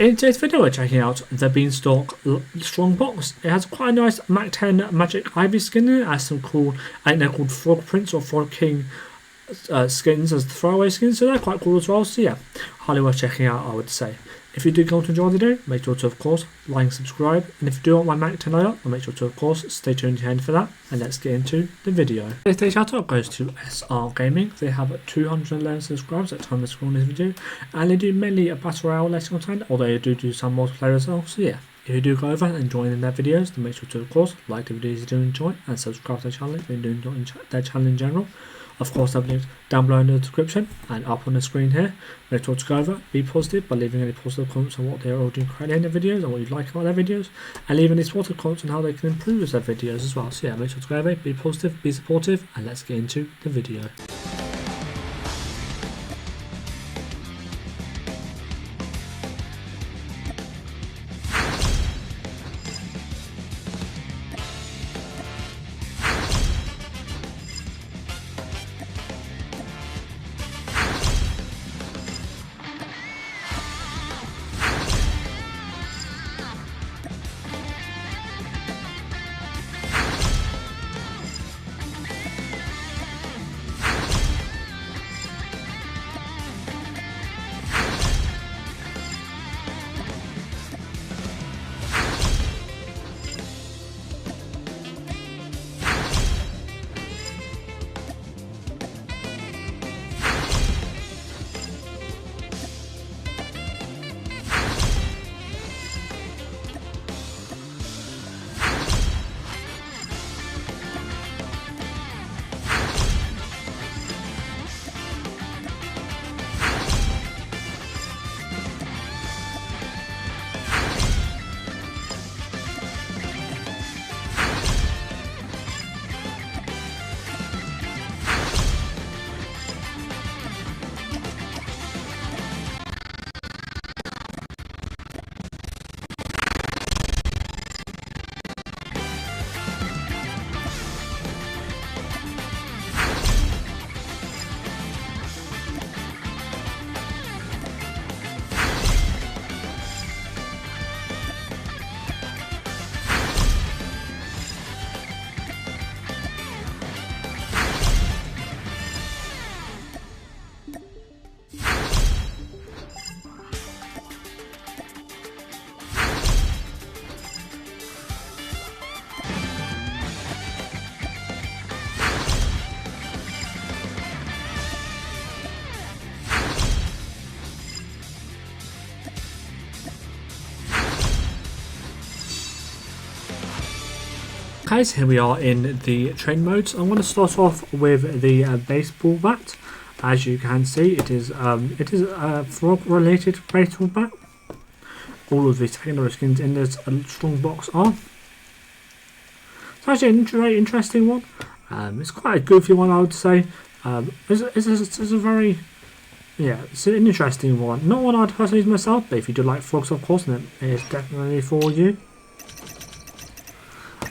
In today's video we're checking out the Beanstalk Strongbox. It has quite a nice MAC-10 Magic Ivy skin in it. It has some cool, I think they're called Frog Prince or Frog King skins as the throwaway skins, so they're quite cool as well. So yeah, highly worth checking out, I would say. If you do come to enjoy the video, make sure to of course like and subscribe, and if you do want my MAC-10 loadout, then make sure to of course stay tuned to the end for that, and let's get into the video. Today's shout out goes to SR Gaming. They have 211 subscribers at the time of scrolling this video, and they do mainly a battle royale less content, although they do some multiplayer as well. So yeah, if you do go over and join their videos, then make sure to of course like the videos you do enjoy and subscribe to their channel if you do enjoy their channel in general. Of course, I've linked down below in the description and up on the screen here. Make sure to go over, be positive by leaving any positive comments on what they are all doing correctly in their videos and what you like about their videos, and leave any supportive comments on how they can improve their videos as well. So yeah, make sure to go over, be positive, be supportive, and let's get into the video. Guys, here we are in the train modes. I'm going to start off with the baseball bat. As you can see, it is a frog-related baseball bat. All of the secondary skins in this Strongbox are. It's actually a very interesting one. It's quite a goofy one, I would say. It's a very, yeah, it's an interesting one. Not one I'd personally use myself, but if you do like frogs, of course, then it is definitely for you.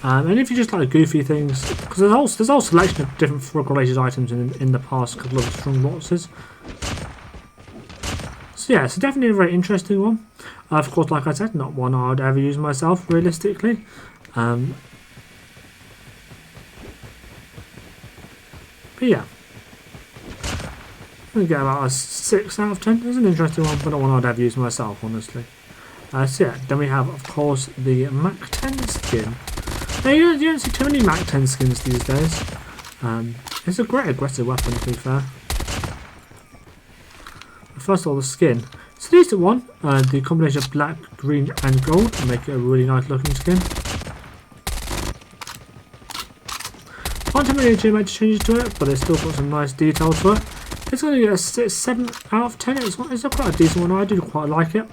And if you just like goofy things, because there's a whole selection of different frog-related items in the past couple of strong boxes. So yeah, it's definitely a very interesting one. Of course, like I said, not one I would ever use myself, realistically. But yeah, I'm going to get about a 6 out of 10. It's an interesting one, but not one I'd ever use myself, honestly. So yeah, then we have, of course, the MAC-10 skin. Now, you don't see too many MAC-10 skins these days. It's a great aggressive weapon, to be fair. First of all, the skin. So these are one, the combination of black, green and gold make it a really nice looking skin. Aren't too many geometric changes to it, but it's still got some nice detail to it. It's going to get a 7 out of 10. It's quite a decent one. I do quite like it.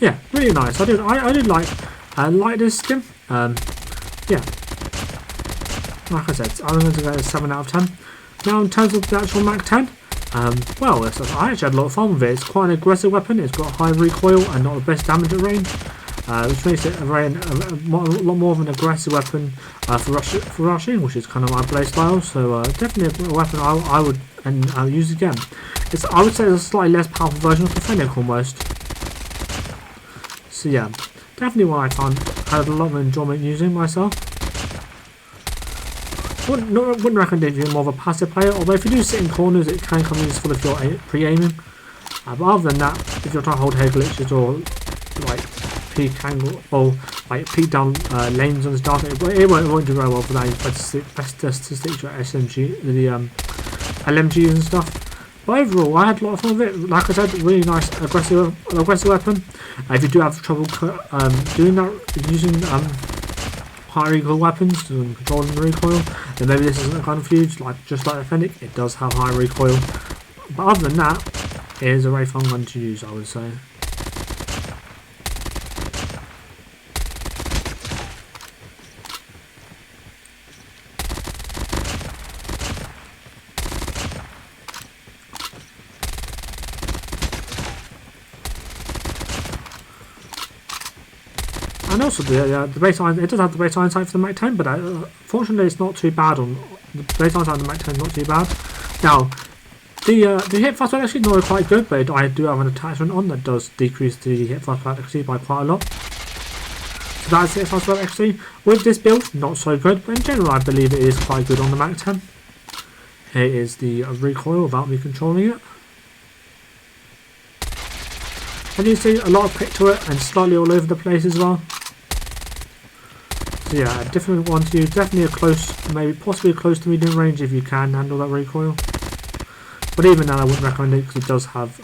Yeah, really nice. I did like this skin. Yeah, like I said, I'm going to go a 7 out of 10. Now, in terms of the actual MAC-10, well, I actually had a lot of fun with it. It's quite an aggressive weapon. It's got high recoil and not the best damage at range. which makes it a lot more of an aggressive weapon for rushing, which is kind of my play style. So definitely a weapon I would use again. I would say it's a slightly less powerful version of the Fennec almost. So yeah, definitely one I had a lot of enjoyment using myself. Wouldn't recommend it if you're more of a passive player, although if you do sit in corners it can come useful if you're pre-aiming. But other than that, if you're trying to hold head glitches or like peek angle or like peek down lanes and stuff, it won't do very well for that. It's best to stick to your SMG, the LMGs and stuff. But overall, I had a lot of fun with it. Like I said, really nice aggressive weapon. If you do have trouble doing that using high recoil weapons and controlling the recoil, then maybe this isn't the kind of for you. Just like the Fennec, it does have high recoil. But other than that, it is a very fun gun to use, I would say. And also the baseline, it does have the baseline sight for the MAC-10, but fortunately it's not too bad on the baseline sight of the MAC-10 is not too bad. Now the hip fast rate actually is not quite good, but I do have an attachment on that does decrease the hip fast rate actually by quite a lot. So that's hip fast rate actually. With this build, not so good, but in general I believe it is quite good on the MAC-10. Here is the recoil without me controlling it. And you see a lot of click to it and slightly all over the place as well. So yeah, a different one to use. Definitely a close, maybe possibly close to medium range if you can handle that recoil. But even then I wouldn't recommend it because it does have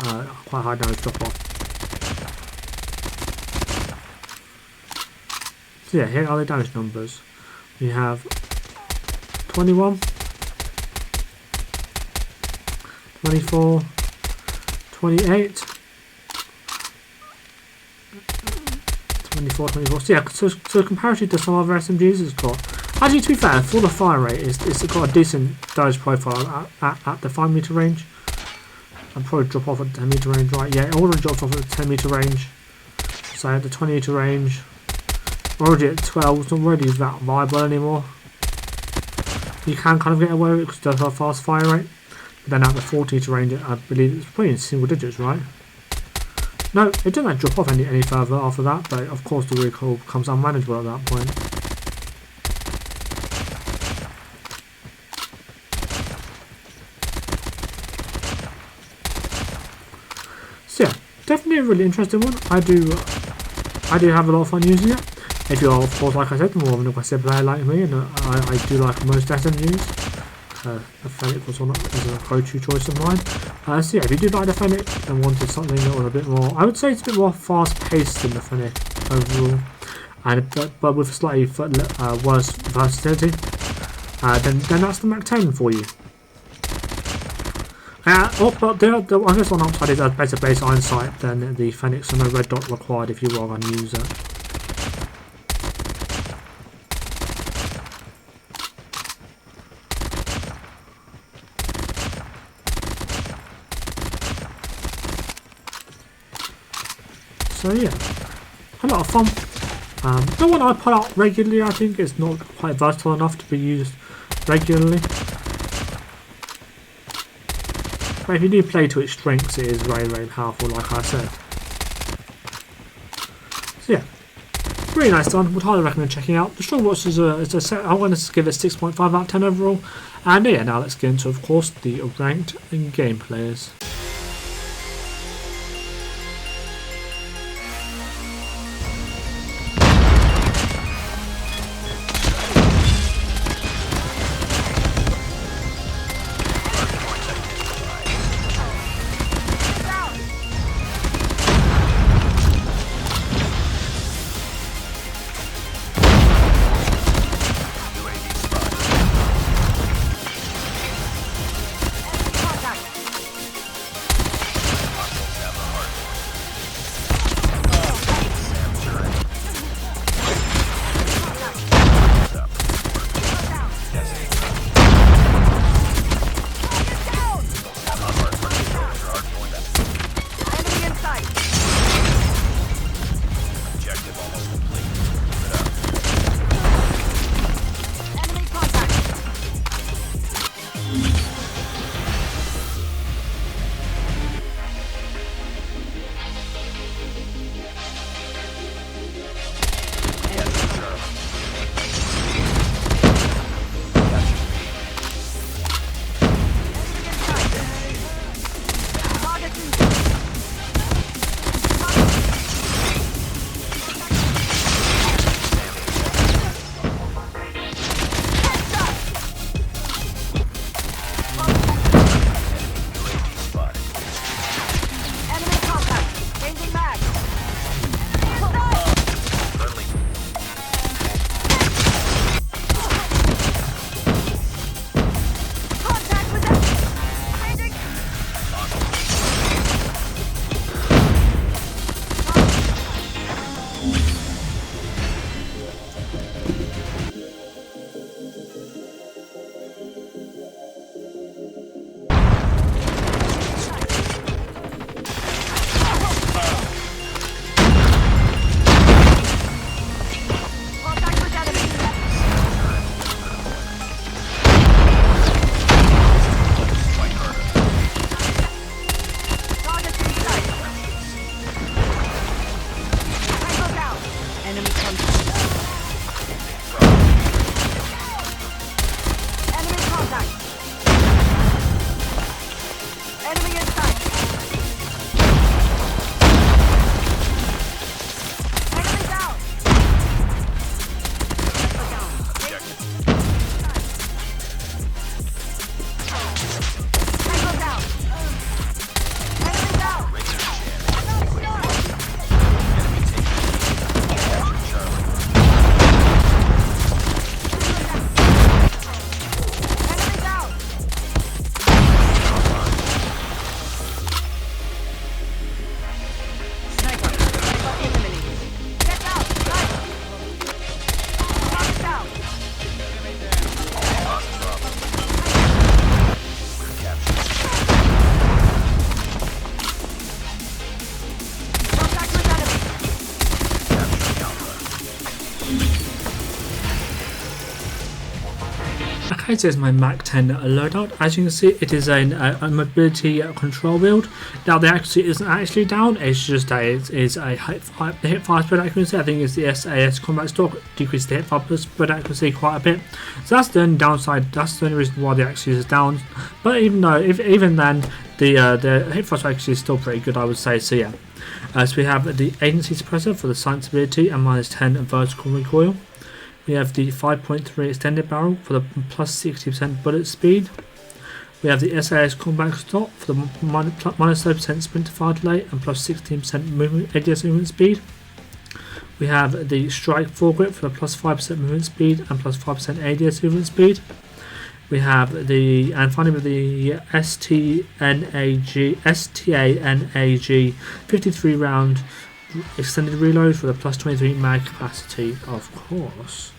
quite high damage drop off. So yeah, here are the damage numbers. We have 21, 24, 28, 24. So yeah, so comparatively to some other SMGs, it's got, actually to be fair, for the fire rate, it's got a decent damage profile at the 5 meter range. I'll probably drop off at 10 meter range, right? Yeah, it already dropped off at the 10 meter range. So at the 20 meter range, already at 12, it's not really that viable anymore. You can kind of get away with it because it does have a fast fire rate. But then at the 40 meter range, I believe it's probably in single digits, right? No, it doesn't drop off any further after that, but of course the recoil becomes unmanageable at that point. So yeah, definitely a really interesting one. I do have a lot of fun using it. If you're, of course, like I said, more of an aggressive player like me, and I do like most SMGs. The Fennec was a go-to choice of mine. So yeah, if you do like the Fennec and wanted something that was a bit more, I would say it's a bit more fast-paced than the Fennec overall, and but with slightly worse versatility, then that's the MAC-10 for you. But I guess one upside is a better baseline sight than the Fennec, so no red dot required if you are going to use it. So yeah, a lot of fun. The one I put out regularly, I think, is not quite versatile enough to be used regularly. But if you do play to its strengths, it is very, very powerful, like I said. So yeah, really nice done. Would highly recommend checking out. The Strongbox is a set. I'm going to give it 6.5 out of 10 overall. And yeah, now let's get into, of course, the ranked gameplayers. Enemy contact. Enemy in sight. Enemy down. Tango down. Enemy down. Enemy down. Sniper eliminated. Get out. Right. Knock down. Contact with enemy. Okay, so it's my MAC-10 loadout. As you can see, it is a mobility control build. Now the accuracy isn't actually down, it's just that it is a hit fire spread accuracy. I think it's the SAS combat stock, decreased the hit fire spread accuracy quite a bit. So that's the only downside, that's the only reason why the accuracy is down. But even though, even then, the hit fire spread accuracy is still pretty good, I would say, so yeah. So we have the agency suppressor for the silence ability and -10 vertical recoil. We have the 5.3 extended barrel for the plus 60% bullet speed. We have the SAS combat stock for the minus 30% sprint to fire delay and plus 16% movement, ADS movement speed. We have the strike foregrip for the plus 5% movement speed and plus 5% ADS movement speed. We have the, and finally with the STANAG 53 round extended reload for the plus 23 mag capacity, of course.